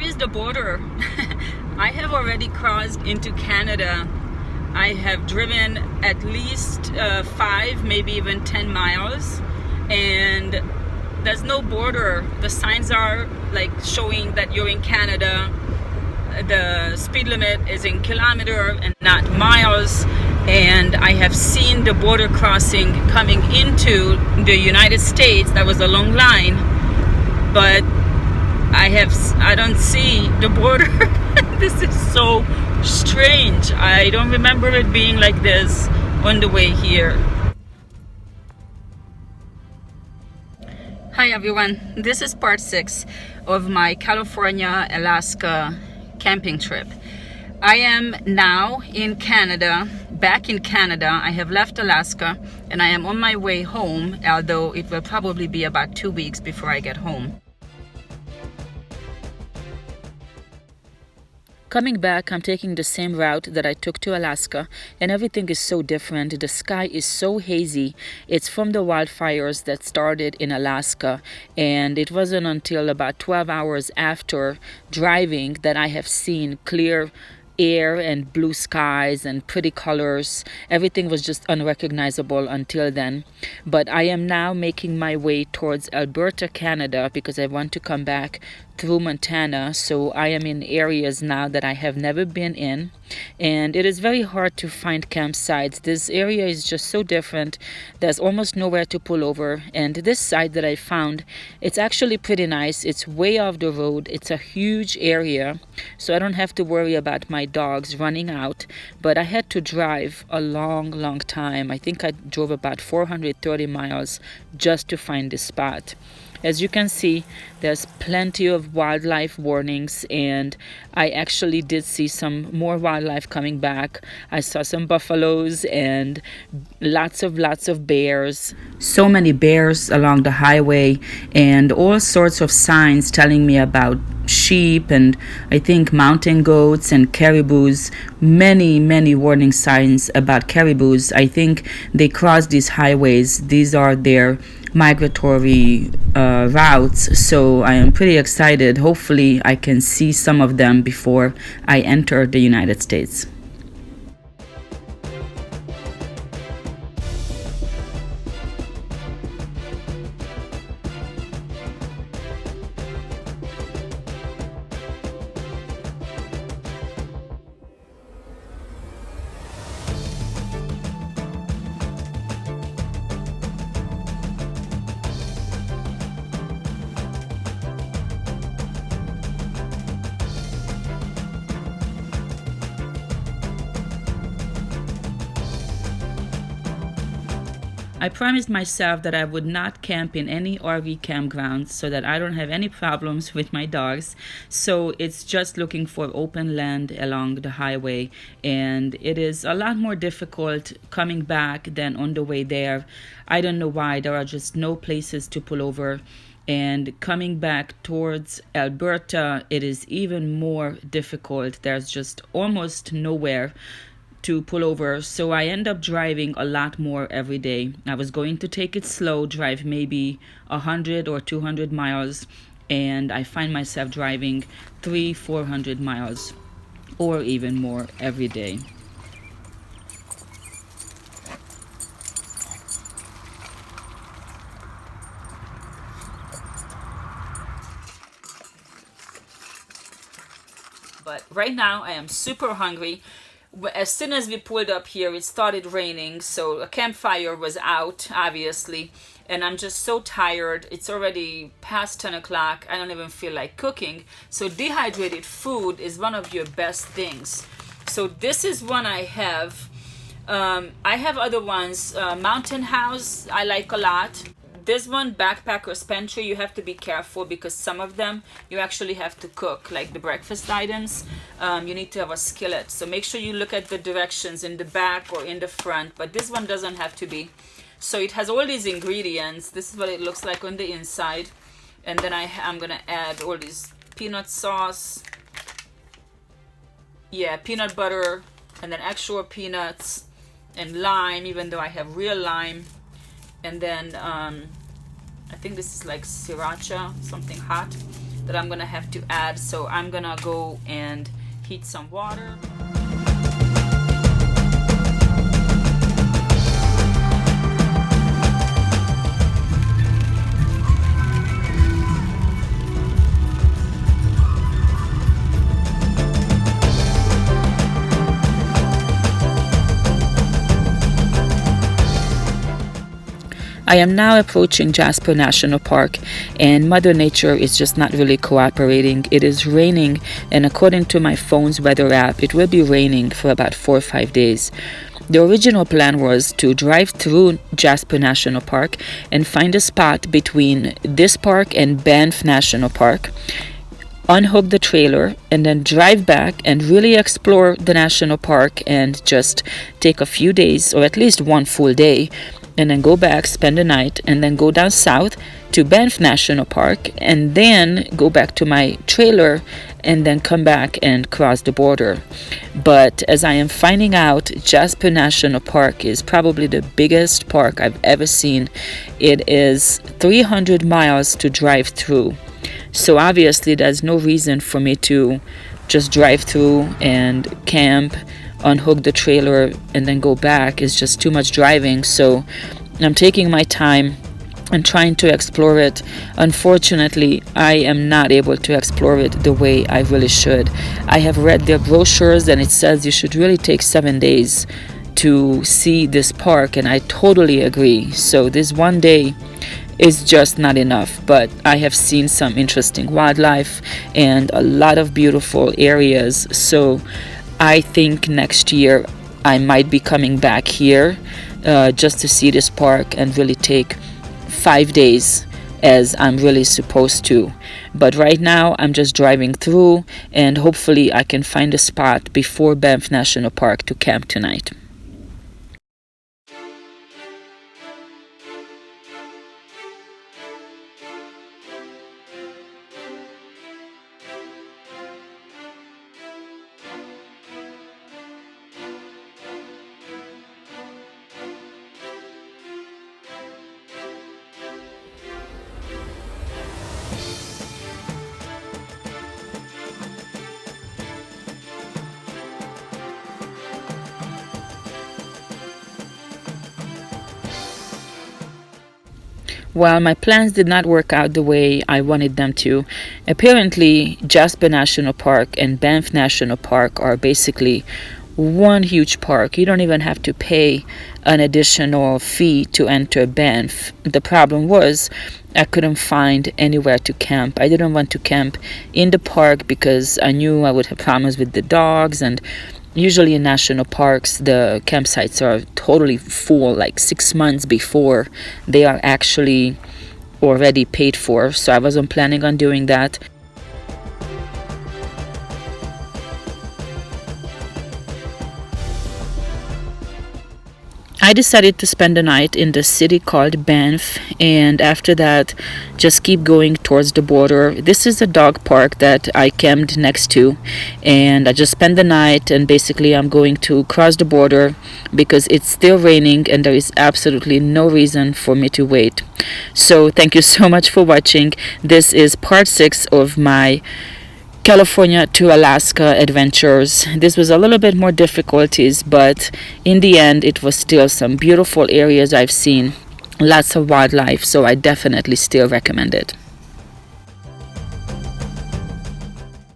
there is the border. I have already crossed into Canada. I have driven at least 5, maybe even 10 miles, and there's no border. The signs are like showing that you're in Canada. The speed limit is in kilometer and not miles, and I have seen the border crossing coming into the United States. That was a long line, but I don't see the border. This is so strange. I don't remember it being like this on the way here. Hi everyone, this is part 6 of my California, Alaska camping trip. I am now in Canada, back in Canada. I have left Alaska and I am on my way home, although it will probably be about 2 weeks before I get home. Coming back, I'm taking the same route that I took to Alaska, and everything is so different. The sky is so hazy. It's from the wildfires that started in Alaska, and it wasn't until about 12 hours after driving that I have seen clear air and blue skies and pretty colors. Everything was just unrecognizable until then. But I am now making my way towards Alberta, Canada, because I want to come back through Montana. So I am in areas now that I have never been in, and it is very hard to find campsites. This area is just so different. There's almost nowhere to pull over, and this site that I found, it's actually pretty nice. It's way off the road. It's a huge area, so I don't have to worry about my dogs running out. But I had to drive a long time. I think I drove about 430 miles just to find this spot. As you can see, there's plenty of wildlife warnings, and I actually did see some more wildlife coming back. I saw some buffaloes and lots of bears. So many bears along the highway, and all sorts of signs telling me about sheep and I think mountain goats and caribous. Many warning signs about caribous. I think they cross these highways. These are their migratory routes, so I am pretty excited. Hopefully I can see some of them before I enter the United States. I promised myself that I would not camp in any RV campgrounds so that I don't have any problems with my dogs. So it's just looking for open land along the highway, and it is a lot more difficult coming back than on the way there. I don't know why. There are just no places to pull over. And coming back towards Alberta, it is even more difficult. There's just almost nowhere to pull over, so I end up driving a lot more every day. I was going to take it slow, drive maybe 100 or 200 miles, and I find myself driving 300-400 miles or even more every day. But right now I am super hungry. As soon as we pulled up here, it started raining, so a campfire was out, obviously, and I'm just so tired. It's already past 10 o'clock. I don't even feel like cooking. So dehydrated food is one of your best things. So this is one I have. I have other ones. Mountain House, I like a lot. This one, Backpacker's Pantry, you have to be careful because some of them you actually have to cook, like the breakfast items. You need to have a skillet, so make sure you look at the directions in the back or in the front, but this one doesn't have to be. So it has all these ingredients. This is what it looks like on the inside, and then I'm gonna add all this peanut sauce, peanut butter, and then actual peanuts and lime, even though I have real lime. And then I think this is like sriracha, something hot that I'm gonna have to add, so I'm gonna go and heat some water. I am now approaching Jasper National Park, and Mother Nature is just not really cooperating. It is raining, and according to my phone's weather app, it will be raining for about 4 or 5 days. The original plan was to drive through Jasper National Park and find a spot between this park and Banff National Park, unhook the trailer, and then drive back and really explore the national park and just take a few days, or at least one full day, and then go back, spend the night, and then go down south to Banff National Park, and then go back to my trailer, and then come back and cross the border. But as I am finding out, Jasper National Park is probably the biggest park I've ever seen. It is 300 miles to drive through. So obviously there's no reason for me to just drive through and camp, unhook the trailer, and then go back. It's just too much driving. So I'm taking my time and trying to explore it. Unfortunately, I am not able to explore it the way I really should. I have read their brochures, and it says you should really take 7 days to see this park, and I totally agree. So this one day is just not enough, but I have seen some interesting wildlife and a lot of beautiful areas. So I think next year I might be coming back here just to see this park and really take 5 days as I'm really supposed to. But right now I'm just driving through, and hopefully I can find a spot before Banff National Park to camp tonight. Well, my plans did not work out the way I wanted them to. Apparently, Jasper National Park and Banff National Park are basically one huge park. You don't even have to pay an additional fee to enter Banff. The problem was I couldn't find anywhere to camp. I didn't want to camp in the park because I knew I would have problems with the dogs, and usually in national parks, the campsites are totally full, like 6 months before they are actually already paid for. So I wasn't planning on doing that. I decided to spend the night in the city called Banff, and after that just keep going towards the border. This is a dog park that I camped next to, and I just spent the night, and basically I'm going to cross the border because it's still raining and there is absolutely no reason for me to wait. So thank you so much for watching. This is part 6 of my California to Alaska adventures. This was a little bit more difficulties, but in the end it was still some beautiful areas I've seen, lots of wildlife, so I definitely still recommend it.